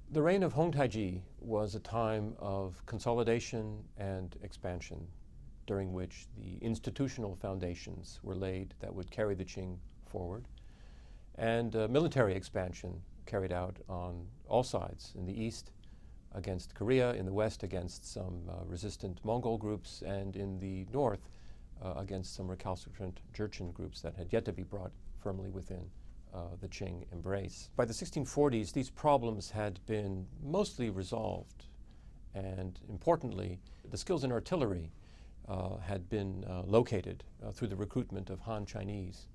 The reign of Hong Taiji was a time of consolidation and expansion, during which the institutional foundations were laid that would carry the Qing forward, and military expansion carried out on all sides, in the east against Korea, in the west against some resistant Mongol groups, and in the north against some recalcitrant Jurchen groups that had yet to be brought firmly within the Qing embrace. By the 1640s, these problems had been mostly resolved, and importantly, the skills in artillery had been located through the recruitment of Han Chinese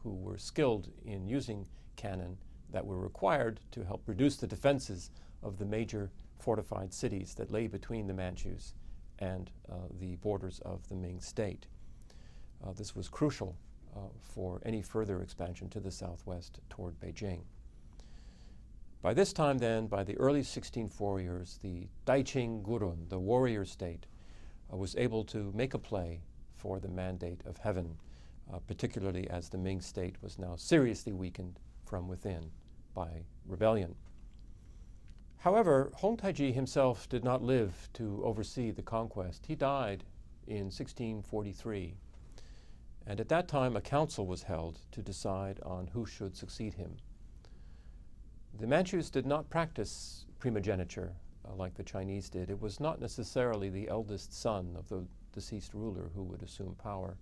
who were skilled in using cannon that were required to help reduce the defenses of the major fortified cities that lay between the Manchus and the borders of the Ming state. This was crucial for any further expansion to the southwest toward Beijing. By this time then, by the early 1640s, the Daiqing Gurun, the warrior state, was able to make a play for the mandate of heaven, particularly as the Ming state was now seriously weakened from within by rebellion. However, Hong Taiji himself did not live to oversee the conquest. He died in 1643. And at that time, a council was held to decide on who should succeed him. The Manchus did not practice primogeniture like the Chinese did. It was not necessarily the eldest son of the deceased ruler who would assume power.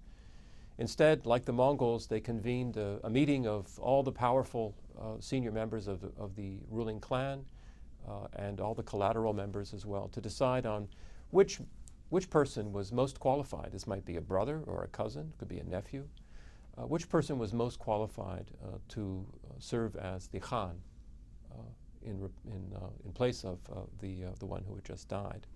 Instead, like the Mongols, they convened a meeting of all the powerful senior members of the ruling clan and all the collateral members as well, to decide on which person was most qualified. This might be a brother or a cousin, could be a nephew. Which person was most qualified to serve as the Khan in place of the one who had just died.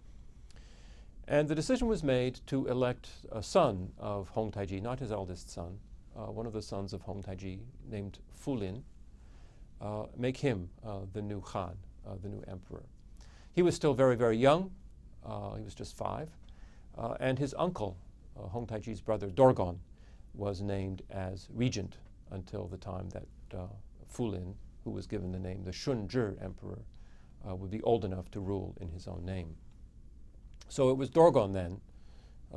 And the decision was made to elect a son of Hong Taiji, not his eldest son, one of the sons of Hong Taiji named Fu Lin, make him the new Khan, the new emperor. He was still very, very young. He was just 5. And his uncle, Hong Taiji's brother Dorgon, was named as regent until the time that Fu Lin, who was given the name the Shunzhi emperor, would be old enough to rule in his own name. So it was Dorgon then.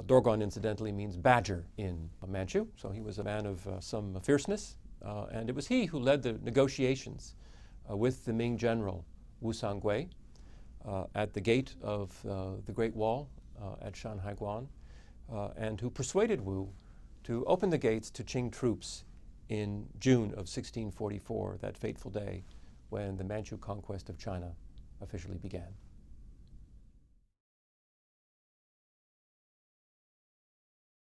Dorgon incidentally means badger in Manchu, so he was a man of some fierceness, and it was he who led the negotiations with the Ming general Wu Sangui at the gate of the Great Wall at Shanhaiguan, and who persuaded Wu to open the gates to Qing troops in June of 1644, that fateful day when the Manchu conquest of China officially began.